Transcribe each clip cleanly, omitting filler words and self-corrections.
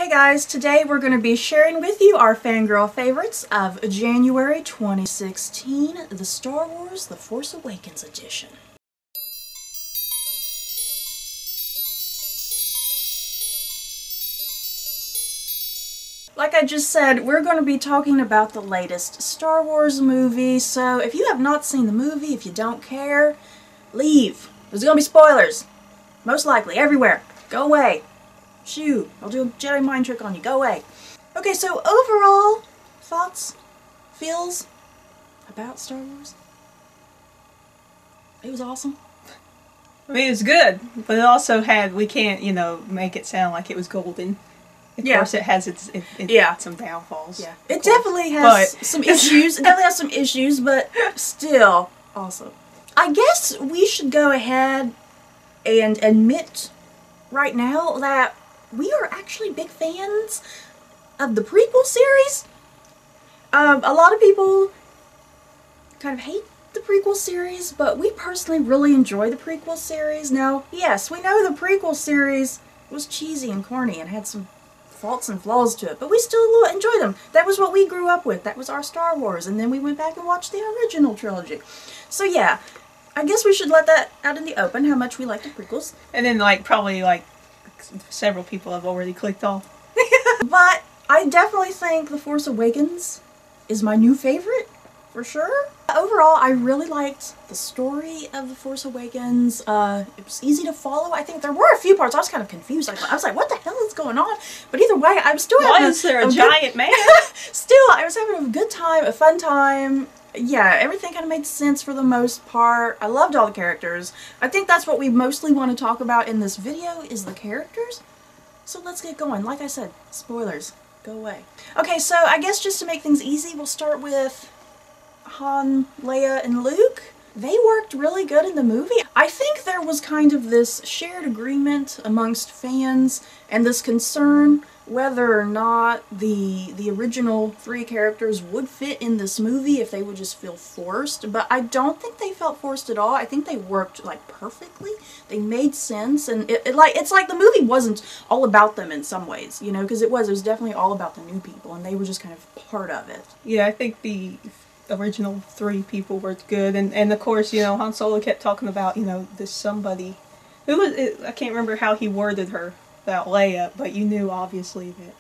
Hey guys, today we're going to be sharing with you our fangirl favorites of January 2016, the Star Wars The Force Awakens edition. Like I just said, we're going to be talking about the latest Star Wars movie, so if you have not seen the movie, if you don't care, leave. There's going to be spoilers. Most likely, everywhere. Go away. Shoo, I'll do a Jedi mind trick on you. Go away. Okay, so overall, thoughts, feels about Star Wars? It was awesome. I mean, it was good, but it also had, we can't, make it sound like it was golden. Of course, it has some downfalls. Yeah, it definitely has some issues. It definitely has some issues, but still awesome. I guess we should go ahead and admit right now that we are actually big fans of the prequel series. A lot of people kind of hate the prequel series, but we personally really enjoy the prequel series. Now, yes, we know the prequel series was cheesy and corny and had some faults and flaws to it, but we still enjoy them. That was what we grew up with. That was our Star Wars, and then we went back and watched the original trilogy. So yeah, I guess we should let that out in the open, how much we like the prequels. And then, probably, several people have already clicked off. But I definitely think The Force Awakens is my new favorite, for sure. Overall, I really liked the story of The Force Awakens. It was easy to follow. I think there were a few parts I was kind of confused. I was like, what the hell is going on? But either way, I'm still having Why is there a giant man? Still, I was having a good time, a fun time. Yeah, everything kind of made sense for the most part. I loved all the characters. I think that's what we mostly want to talk about in this video, is the characters. So let's get going. Like I said, spoilers. Go away. Okay, so I guess just to make things easy, we'll start with Han, Leia, and Luke. They worked really good in the movie. I think there was kind of this shared agreement amongst fans and this concern whether or not the original three characters would fit in this movie, if they would just feel forced. But I don't think they felt forced at all. I think they worked perfectly. They made sense, and it's like the movie wasn't all about them in some ways, because it was definitely all about the new people, and they were just kind of part of it. Yeah, I think the original three people were good, and of course, Han Solo kept talking about, this somebody, who was it? I can't remember how he worded her about Leia, but you knew obviously that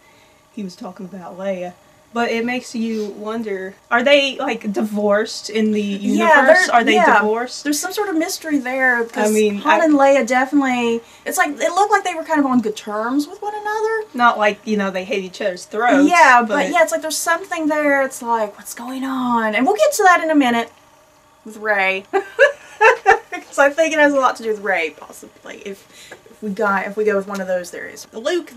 he was talking about Leia. But it makes you wonder, are they divorced in the universe? Are they divorced? There's some sort of mystery there, because Han and Leia definitely, it looked like they were kind of on good terms with one another. Not like, they hate each other's throats. Yeah, but yeah, it's like there's something there. It's like, what's going on? And we'll get to that in a minute with Rey. Because I think it has a lot to do with Rey, possibly, if we go with one of those theories. Luke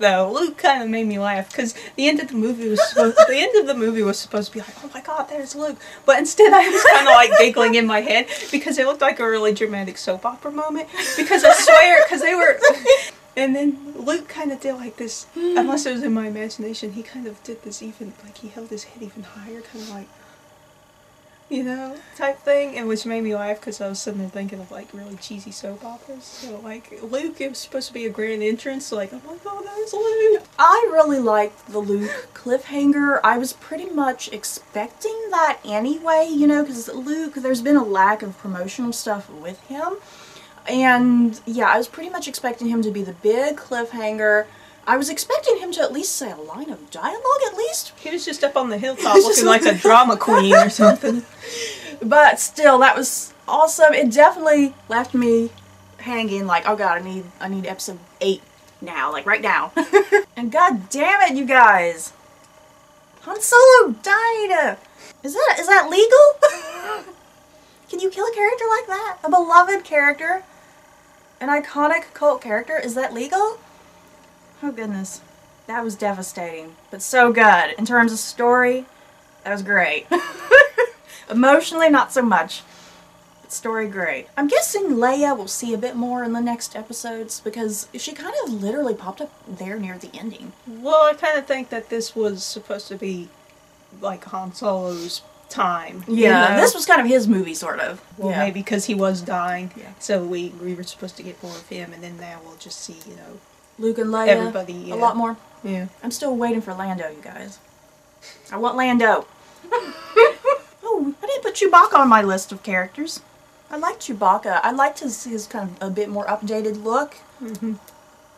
kind of made me laugh, because the end of the movie was supposed to be like, oh my god, there's Luke. But instead I was kind of giggling in my head, because it looked like a really dramatic soap opera moment. Because I swear, because they were, and then Luke kind of did this, unless it was in my imagination, he kind of did this even, he held his head even higher, kind of type thing, and which made me laugh, because I was sitting there thinking of really cheesy soap operas. So Luke, it was supposed to be a grand entrance, oh my god, there's Luke. I really liked the Luke cliffhanger. I was pretty much expecting that anyway, because Luke, there's been a lack of promotional stuff with him, and yeah, I was pretty much expecting him to be the big cliffhanger. I was expecting him to at least say a line of dialogue, at least. He was just up on the hilltop looking like a drama queen or something. But still, that was awesome. It definitely left me hanging, oh god, I need episode 8 now, right now. And god damn it, you guys. Han Solo died! Is that legal? Can you kill a character like that? A beloved character? An iconic cult character? Is that legal? Oh goodness, that was devastating, but so good. In terms of story, that was great. Emotionally, not so much, but story great. I'm guessing Leia will see a bit more in the next episodes, because she kind of literally popped up there near the ending. Well, I kind of think that this was supposed to be Han Solo's time. Yeah, this was kind of his movie, sort of. Well, yeah. Maybe because he was dying, so we were supposed to get more of him, and then now we'll just see, Luke and Leia. Everybody, yeah. A lot more. Yeah. I'm still waiting for Lando, you guys. I want Lando. Oh, I didn't put Chewbacca on my list of characters. I like Chewbacca. I liked his kind of a bit more updated look. Mm-hmm.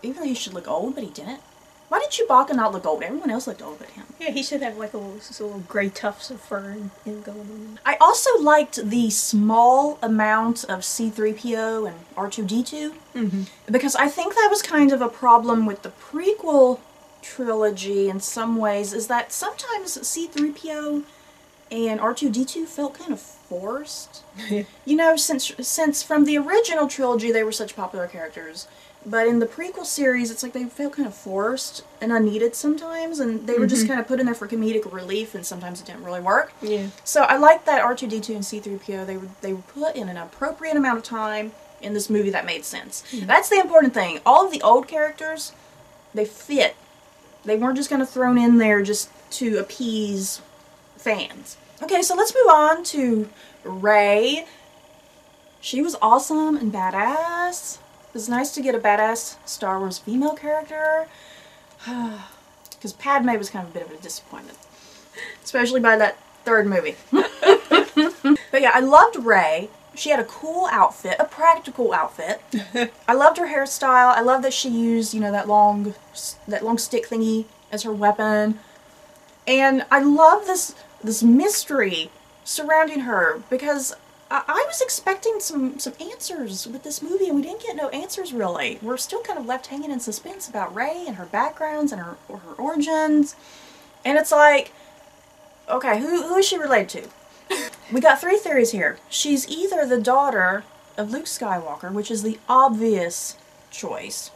Even though he should look old, but he didn't. Why did Chewbacca not look old? Everyone else looked old but him. Yeah, he should have like a little gray tufts of fur and going on. I also liked the small amount of C-3PO and R2-D2. Mm-hmm. Because I think that was kind of a problem with the prequel trilogy in some ways, is that sometimes C-3PO and R2-D2 felt kind of forced. You know, since from the original trilogy they were such popular characters, but in the prequel series it's like they felt kind of forced and unneeded sometimes, and they were just kind of put in there for comedic relief, and sometimes it didn't really work. Yeah. So I like that R2-D2 and C-3PO, they were put in an appropriate amount of time in this movie that made sense. That's the important thing. All of the old characters, they fit. They weren't just kind of thrown in there just to appease fans. Okay, so let's move on to Rey. She was awesome and badass. It was nice to get a badass Star Wars female character. Because Padme was kind of a bit of a disappointment. Especially by that third movie. But yeah, I loved Rey. She had a cool outfit, a practical outfit. I loved her hairstyle. I love that she used, you know, that long stick thingy as her weapon. And I love this mystery surrounding her, because I was expecting some answers with this movie, and we didn't get no answers really. We're still kind of left hanging in suspense about Rey and her backgrounds and her origins. And it's like, okay, who is she related to? We got 3 theories here. She's either the daughter of Luke Skywalker, which is the obvious choice,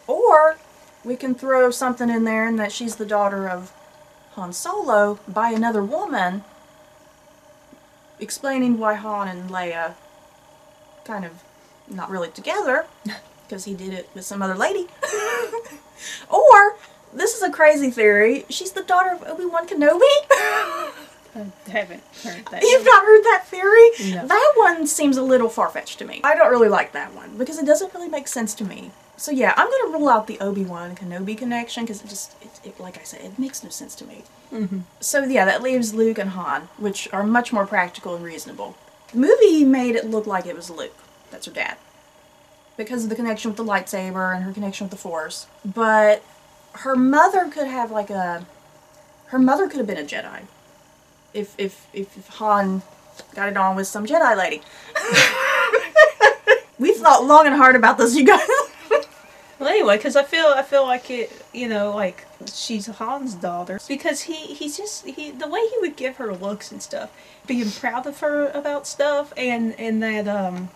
or we can throw something in there and that she's the daughter of Han Solo by another woman, explaining why Han and Leia kind of not really together, because he did it with some other lady. Or, this is a crazy theory, she's the daughter of Obi-Wan Kenobi? I haven't heard that. You've not heard that theory? No. That one seems a little far-fetched to me. I don't really like that one, because it doesn't really make sense to me. So yeah, I'm going to rule out the Obi-Wan Kenobi connection, because it, like I said, it makes no sense to me. Mm-hmm. So yeah, that leaves Luke and Han, which are much more practical and reasonable. The movie made it look like it was Luke. That's her dad. Because of the connection with the lightsaber and her connection with the Force. But her mother could have like her mother could have been a Jedi. If Han got it on with some Jedi lady. We've thought long and hard about this, you guys. Well, anyway, because I feel like it, you know, like she's Han's daughter, because he's just the way he would give her looks and stuff, being proud of her about stuff, and that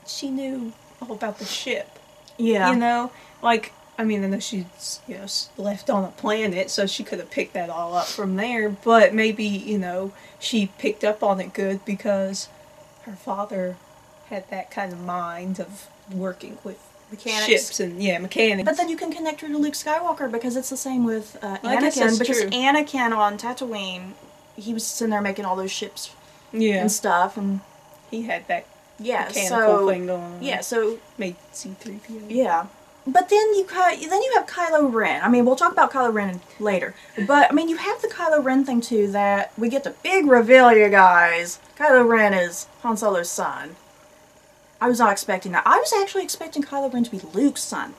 she knew all about the ship. Yeah. You know, like, I mean, I know she's, you know, left on a planet, so she could have picked that all up from there, but maybe, you know, she picked up on it good because her father had that kind of mind of working with Mechanics. ships and, yeah, mechanics. But then you can connect her to Luke Skywalker, because it's the same with I guess Anakin. that's Because true. Anakin on Tatooine, he was sitting there making all those ships yeah, and stuff, and he had that yeah, mechanical thing going on. yeah, so Made C-3PO. yeah. But then you have Kylo Ren. I mean, we'll talk about Kylo Ren later. But I mean, you have the Kylo Ren thing too. That we get the big reveal, you guys. Kylo Ren is Han Solo's son. I was not expecting that. I was actually expecting Kylo Ren to be Luke's son.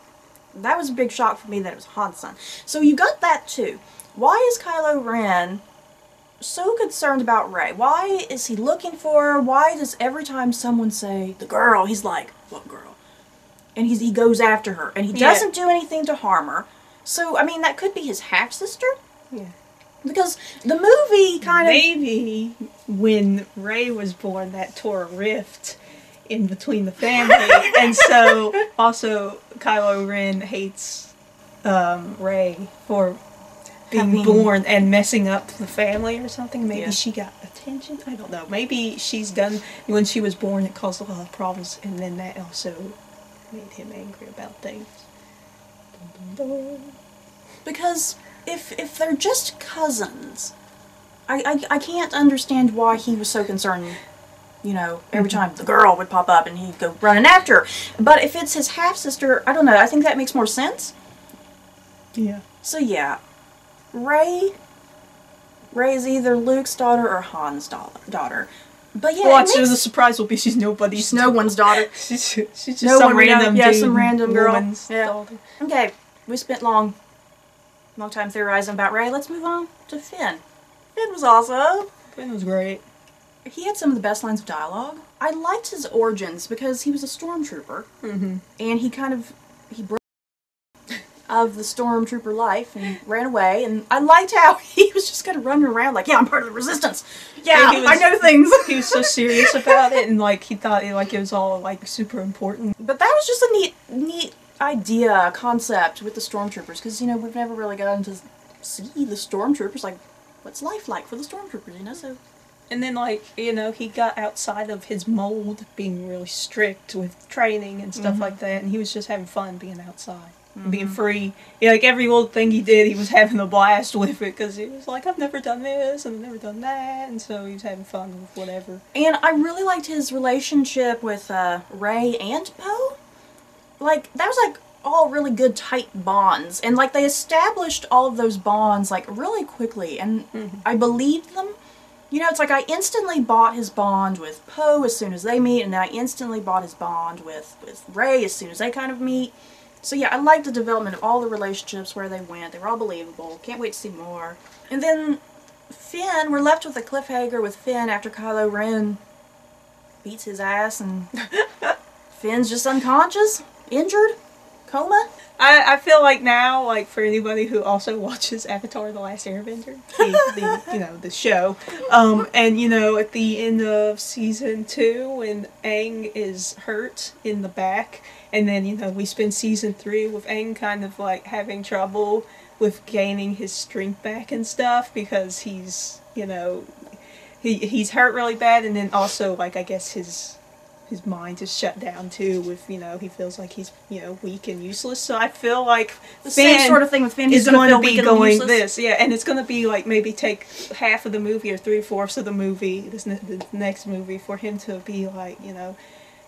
That was a big shock for me that it was Han's son. So you got that too. Why is Kylo Ren so concerned about Rey? Why is he looking for her? Why does every time someone say, the girl, he's like, what girl? And he goes after her. And he doesn't do anything to harm her. So, I mean, that could be his half-sister? Yeah. Because the movie kind of... Maybe when Rey was born, that tore a rift in between the family. And so, also, Kylo Ren hates Rey for being born and messing up the family or something. Maybe she got attention. I don't know. Maybe she's done... When she was born, it caused a lot of problems. And then that also made him angry about things. Dun, dun, dun. Because if they're just cousins, I can't understand why he was so concerned You know, every time the girl would pop up and he'd go running after her. But if it's his half-sister, I don't know, I think that makes more sense. Yeah. So yeah, Rey is either Luke's daughter or Han's daughter. But yeah, the surprise will be she's nobody's. She's no one's daughter. she's just some random dude, some random girl. Yeah. Daughter. Okay, we spent long time theorizing about Rey. Let's move on to Finn. Finn was awesome. Finn was great. He had some of the best lines of dialogue. I liked his origins because he was a stormtrooper, and he broke of the stormtrooper life and ran away. And I liked how he was just kind of running around like, yeah, I'm part of the resistance. Yeah, I know things. He was so serious about it, and like he thought it was all like super important. But that was just a neat idea, concept with the stormtroopers, because you know we've never really gotten to see the stormtroopers. Like, what's life like for the stormtroopers? You know, so. And then, like, you know, he got outside of his mold, being really strict with training and stuff like that, and he was just having fun being outside, and being free. Yeah, like, every little thing he did, he was having a blast with it, because he was like, I've never done this, and I've never done that, and so he was having fun with whatever. And I really liked his relationship with Rey and Poe. Like, that was, like, all really good, tight bonds, and, like, they established all of those bonds, like, really quickly, and I believed them. You know, it's like I instantly bought his bond with Poe as soon as they meet, and then I instantly bought his bond with Rey as soon as they kind of meet. So yeah, I like the development of all the relationships, where they went. They were all believable. Can't wait to see more. And then Finn, we're left with a cliffhanger with Finn after Kylo Ren beats his ass, and Finn's just unconscious, injured, coma. I feel like now, like, for anybody who also watches Avatar: The Last Airbender, the show, and, you know, at the end of season 2, when Aang is hurt in the back, and then, you know, we spend season 3 with Aang kind of, like, having trouble with gaining his strength back and stuff, because he's, you know, he's hurt really bad, and then also, like, I guess his mind is shut down too, with, you know, he feels like he's, you know, weak and useless. So I feel like the same sort of thing with Finn. He's going to be going this, yeah, and it's going to be like maybe take half of the movie or 3/4 of the movie, the next movie, for him to be like, you know,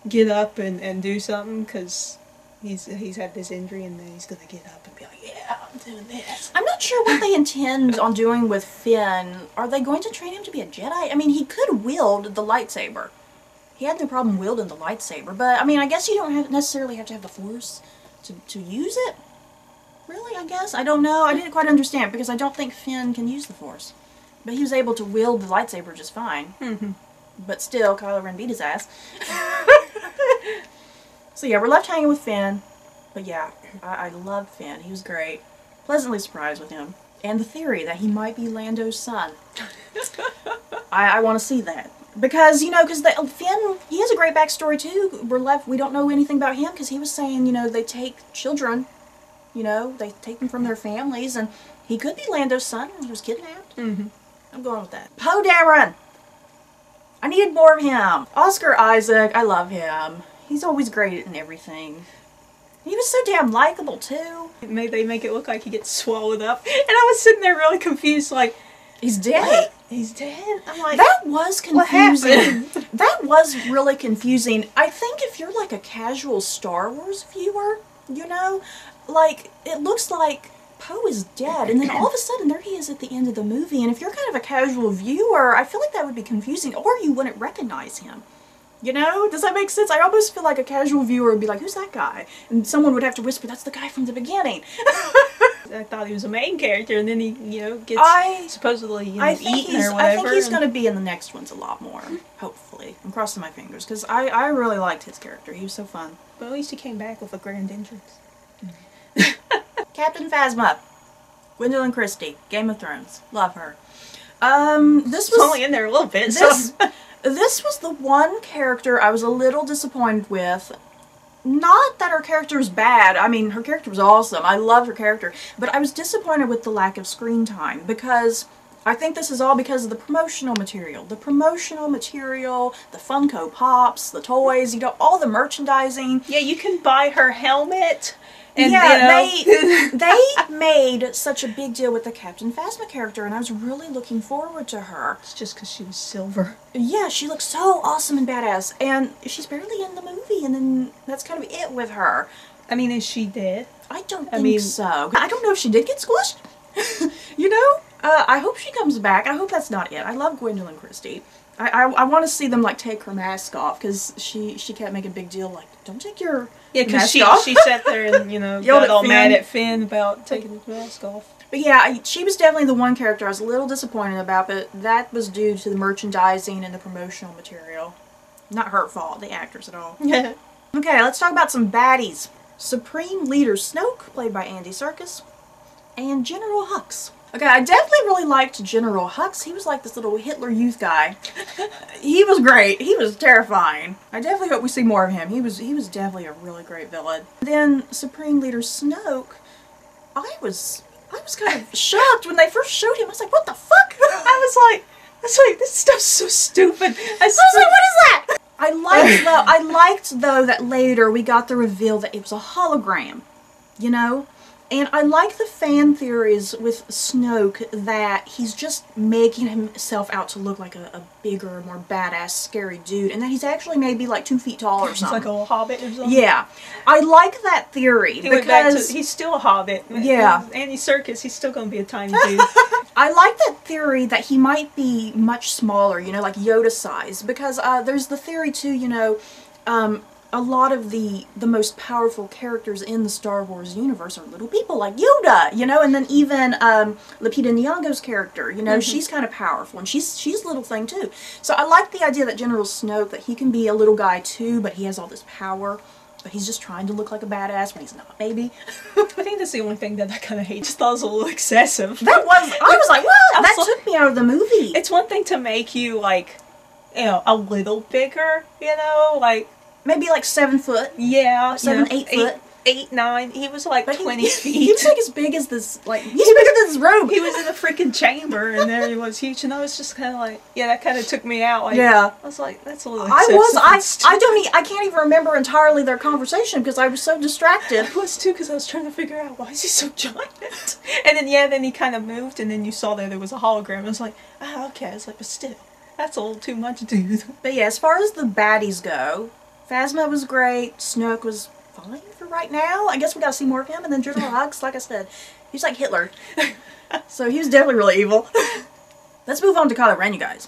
get up and do something, because he's had this injury, and then he's going to get up and be like, yeah, I'm doing this. I'm not sure what they intend on doing with Finn. Are they going to train him to be a Jedi? I mean, he could wield the lightsaber. He had no problem wielding the lightsaber, but, I mean, I guess you don't necessarily have to have the Force to use it. Really, I guess? I don't know. I didn't quite understand, because I don't think Finn can use the Force. But he was able to wield the lightsaber just fine. But still, Kylo Ren beat his ass. So yeah, we're left hanging with Finn. But yeah, I loved Finn. He was great. Pleasantly surprised with him. And the theory that he might be Lando's son. I want to see that. Because, you know, Finn, he has a great backstory too. We don't know anything about him, because he was saying, you know, they take children, you know, they take them from their families, and he could be Lando's son, and he was kidnapped. I'm going with that. Poe Dameron! I needed more of him. Oscar Isaac, I love him. He's always great in everything. He was so damn likable too. They make it look like he gets swallowed up, and I was sitting there really confused, like, he's dead. What? He's dead? I'm like, that was confusing. That was really confusing. I think if you're like a casual Star Wars viewer, you know, like, it looks like Poe is dead, and then all of a sudden there he is at the end of the movie, and if you're kind of a casual viewer, I feel like that would be confusing, or you wouldn't recognize him. You know? Does that make sense? I almost feel like a casual viewer would be like, who's that guy? And someone would have to whisper, that's the guy from the beginning. I thought he was a main character, and then he, you know, gets supposedly, you know, eaten or whatever. I think he's going to be in the next ones a lot more, hopefully. I'm crossing my fingers, because I really liked his character. He was so fun. But at least he came back with a grand entrance. Captain Phasma. Gwendolyn Christie. Game of Thrones. Love her. This was only in there a little bit, This was the one character I was a little disappointed with. Not that her character was bad. I mean, her character was awesome. I loved her character. But I was disappointed with the lack of screen time, because I think this is all because of the promotional material. The promotional material, the Funko Pops, the toys, you know, all the merchandising. Yeah, you can buy her helmet And, yeah, you know, they made such a big deal with the Captain Phasma character, and I was really looking forward to her. It's just because she was silver. Yeah, she looks so awesome and badass, and she's barely in the movie, and then that's kind of it with her. I mean, is she dead? I don't think so. I don't know if she did get squished. You know? I hope she comes back. I hope that's not it. I love Gwendolyn Christie. I want to see them, like, take her mask off, because she kept making a big deal, like, don't take your mask off. she sat there and, you know, got all mad at Finn about taking his mask off. But yeah, she was definitely the one character I was a little disappointed about, but that was due to the merchandising and the promotional material. Not her fault, the actors at all. Okay, let's talk about some baddies. Supreme Leader Snoke, played by Andy Serkis, and General Hux. Okay, I definitely really liked General Hux. He was like this little Hitler Youth guy. He was great. He was terrifying. I definitely hope we see more of him. He was definitely a really great villain. Then Supreme Leader Snoke, I was kind of shocked when they first showed him. I was like, what the fuck? I was like, this stuff's so stupid. I was like, what is that? I liked though that later we got the reveal that it was a hologram, you know? And I like the fan theories with Snoke that he's just making himself out to look like a bigger, more badass, scary dude, and that he's actually maybe like 2 feet tall or something. He's like a little hobbit or something? Yeah. I like that theory because... he's still a hobbit. Yeah. Andy Serkis, he's still going to be a tiny dude. I like that theory that he might be much smaller, you know, like Yoda size, because there's the theory too, you know, a lot of the most powerful characters in the Star Wars universe are little people like Yoda, you know, and then even Lupita Nyong'o's character, you know, she's kind of powerful, and she's a little thing too. So I like the idea that General Snoke, that he can be a little guy too, but he has all this power, but he's just trying to look like a badass when he's not, maybe. I think that's the only thing that I kind of hate. Just thought it was a little excessive. I was like, what? That took me out of the movie. It's one thing to make you, like, you know, a little bigger, you know, like... Maybe like 7 foot. Yeah. 7, 8 foot. 8, 9. He was like 20 feet. He was like as big as this, like, he's bigger than this robe. He was in a freaking chamber, and there he was huge, and I was just kind of like, yeah, that kind of took me out. Like, yeah. I was like, that's a little excessive. I can't even remember entirely their conversation because I was so distracted. I was too, because I was trying to figure out, why is he so giant? And then, yeah, then he kind of moved, and then you saw that there was a hologram. I was like, ah, okay. I was like, but still, that's a little too much, dude. But yeah, as far as the baddies go, Phasma was great, Snoke was fine for right now. I guess we gotta see more of him, and then General Hux, like I said, he's like Hitler. So he was definitely really evil. Let's move on to Kylo Ren, you guys.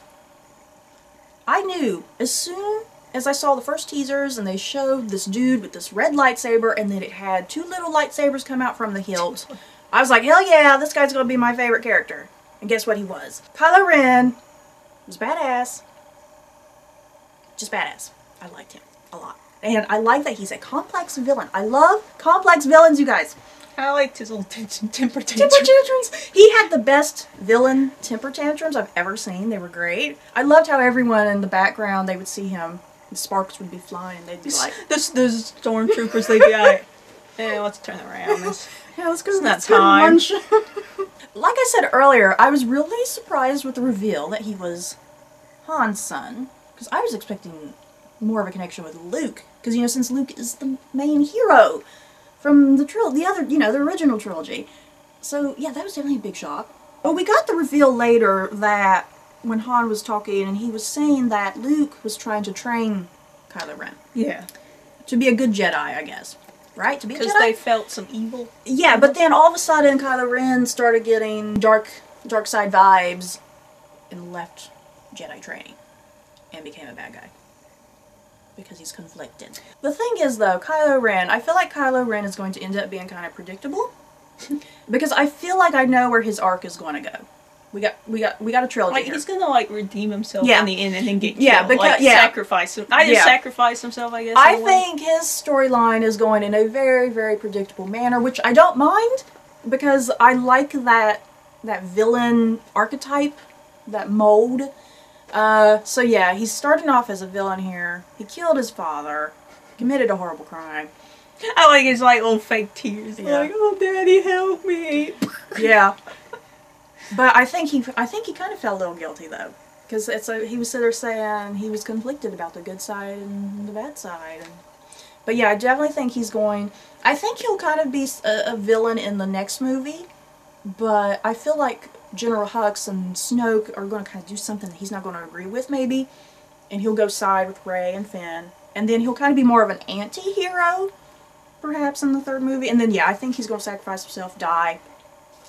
I knew as soon as I saw the first teasers and they showed this dude with this red lightsaber and then it had 2 little lightsabers come out from the hilt, I was like, hell yeah, this guy's gonna be my favorite character. And guess what he was? Kylo Ren was badass. Just badass. I liked him a lot. And I like that he's a complex villain. I love complex villains, you guys. I liked his little temper tantrums. Temper tantrums! He had the best villain temper tantrums I've ever seen. They were great. I loved how everyone in the background, they would see him, the sparks would be flying. They'd be like... Those stormtroopers, they'd be like, yeah, let's turn around. Yeah, let's go. It's not time. Lunch. Like I said earlier, I was really surprised with the reveal that he was Han's son. Because I was expecting more of a connection with Luke, because, you know, since Luke is the main hero from the original trilogy. So, yeah, that was definitely a big shock. But we got the reveal later that when Han was talking, and he was saying that Luke was trying to train Kylo Ren. Yeah. To be a good Jedi, I guess. Right? To be a Jedi? Because they felt some evil. Yeah, but then all of a sudden Kylo Ren started getting dark side vibes and left Jedi training and became a bad guy. Because he's conflicted. The thing is, though, Kylo Ren, I feel like Kylo Ren is going to end up being kind of predictable. Because I feel like I know where his arc is going to go. We got a trilogy. Like, here. He's gonna, like, redeem himself in the end and then get killed. Yeah, because, like, sacrifice him. Sacrifice himself, I guess. I think his storyline is going in a very, very predictable manner, which I don't mind, because I like that villain archetype, that mold. So yeah, he's starting off as a villain here. He killed his father, committed a horrible crime. I like his, like, little fake tears. Yeah. Like, oh, Daddy, help me. Yeah. But I think he kind of felt a little guilty, though. Because he was sitting there saying he was conflicted about the good side and the bad side. And But yeah, I definitely think he's going... I think he'll kind of be a villain in the next movie, but I feel like General Hux and Snoke are going to kind of do something that he's not going to agree with, maybe, and he'll go side with Rey and Finn, and then he'll kind of be more of an anti-hero, perhaps, in the third movie, and then, yeah, I think he's going to sacrifice himself, die.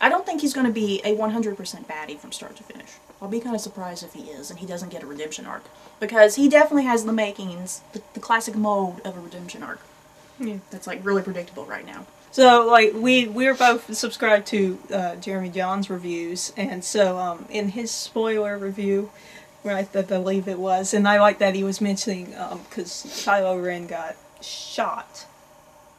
I don't think he's going to be a 100% baddie from start to finish. I'll be kind of surprised if he is, and he doesn't get a redemption arc. Because he definitely has the makings, the classic mold of a redemption arc. Yeah. That's, like, really predictable right now. So, like, we're both subscribed to Jeremy John's reviews, and so, in his spoiler review, right, I believe it was, and I like that he was mentioning, because Kylo Ren got shot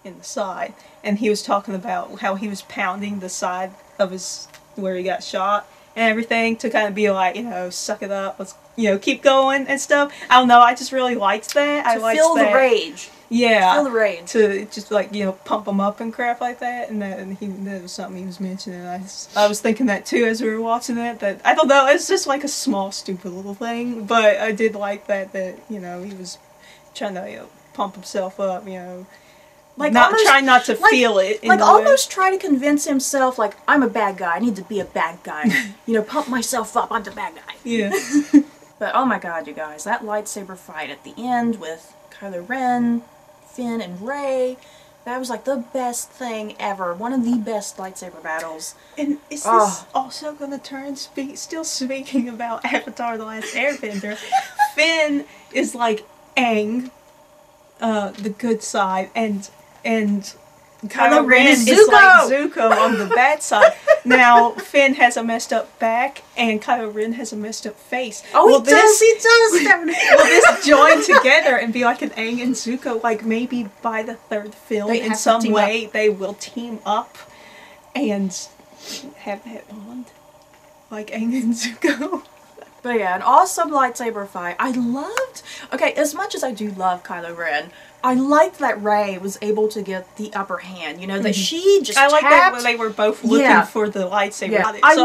in the side, and he was talking about how he was pounding the side of his, where he got shot, and everything, to kind of be like, you know, suck it up, let's, you know, keep going and stuff. I don't know, I just really liked that. To feel the rage. Yeah. Feel the rage. To just, like, you know, pump him up and crap like that, and that was something he was mentioning. I was thinking that too as we were watching it, that, I don't know, it's just like a small, stupid little thing, but I did like that, you know, he was trying to, you know, pump himself up, you know, like trying not to feel it. Like almost try to convince himself, like, I'm a bad guy, I need to be a bad guy. You know, pump myself up, I'm the bad guy. Yeah. But oh my god, you guys, that lightsaber fight at the end with Kylo Ren, Finn, and Rey, that was like the best thing ever. One of the best lightsaber battles. And is this also going to turn, still speaking about Avatar The Last Airbender, Finn is like Aang, the good side, and Kylo Ren is like Zuko on the bad side. Now, Finn has a messed up back, and Kylo Ren has a messed up face. Oh, he does! Will this join together and be like an Aang and Zuko? Like, maybe by the third film, in some way, they will team up and have that bond? Like Aang and Zuko. But yeah, an awesome lightsaber fight. I loved... Okay, as much as I do love Kylo Ren, I liked that Rey was able to get the upper hand. You know, that she just tapped... I like that when they were both looking for the lightsaber. Yeah. I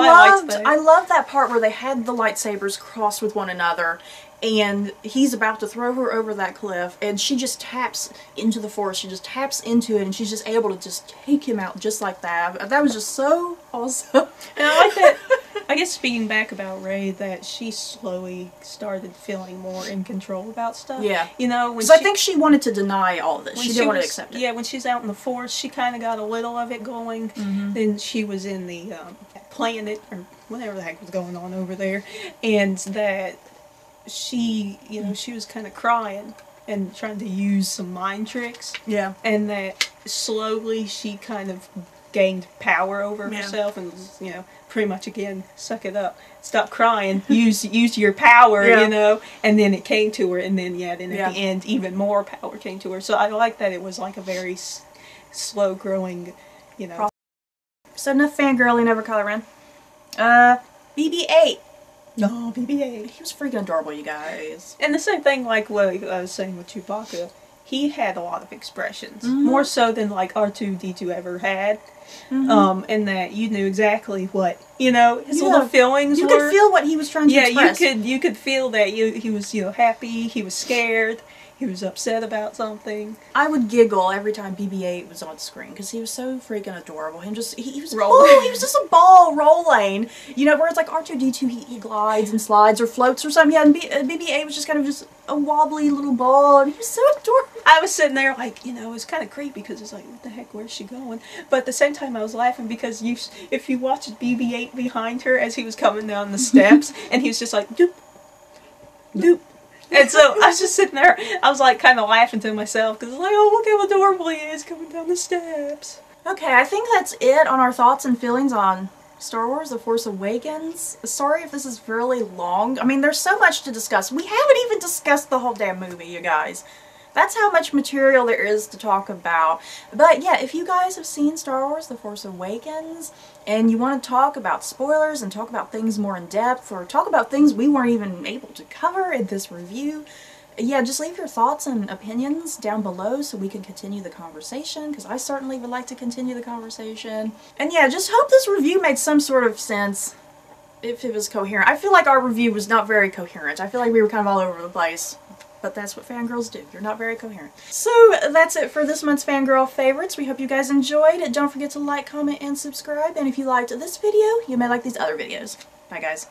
loved that part where they had the lightsabers crossed with one another, and he's about to throw her over that cliff, and she just taps into the Force. She just taps into it, and she's just able to just take him out just like that. That was just so awesome. And I like that. I guess speaking back about Rey, that she slowly started feeling more in control about stuff. Yeah. You know, because I think she wanted to deny all of this. She didn't want to accept it. Yeah, when she's out in the Force, she kind of got a little of it going. Mm-hmm. Then she was in the planet, or whatever the heck was going on over there, and that she, you know, she was kind of crying and trying to use some mind tricks. Yeah. And that slowly she kind of gained power over herself and, you know, pretty much again, suck it up, stop crying, use your power, you know, and then it came to her, and then then at the end even more power came to her. So I like that it was like a very slow growing, you know. So enough fangirling over Kylo Ren. BB-8. No, BB-8. He was freaking adorable, you guys. And the same thing like what I was saying with Chewbacca. He had a lot of expressions, more so than like R2-D2 ever had. And that you knew exactly what, you know, his little feelings were. You could feel what he was trying to express. Yeah, you could feel that he was, you know, happy, he was scared, he was upset about something. I would giggle every time BB-8 was on screen because he was so freaking adorable. He was rolling. He was just a ball rolling. You know, whereas like R2-D2, he glides and slides or floats or something. Yeah, and BB-8 was just kind of just a wobbly little ball, and he was so adorable. I was sitting there like, you know, it was kind of creepy because it's like, what the heck, where's she going? But at the same time, I was laughing because if you watched BB-8 behind her as he was coming down the steps, and he was just like, doop, doop. And so I was just sitting there, I was like kind of laughing to myself because I was like, oh, look how adorable he is coming down the steps. Okay, I think that's it on our thoughts and feelings on Star Wars The Force Awakens. Sorry if this is really long. I mean, there's so much to discuss. We haven't even discussed the whole damn movie, you guys. That's how much material there is to talk about. But yeah, if you guys have seen Star Wars The Force Awakens and you want to talk about spoilers and talk about things more in depth, or talk about things we weren't even able to cover in this review, yeah, just leave your thoughts and opinions down below so we can continue the conversation, because I certainly would like to continue the conversation. And yeah, just hope this review made some sort of sense, if it was coherent. I feel like our review was not very coherent. I feel like we were kind of all over the place. but that's what fangirls do. You're not very coherent. So that's it for this month's Fangirl Favorites. We hope you guys enjoyed. Don't forget to like, comment, and subscribe. And if you liked this video, you may like these other videos. Bye, guys.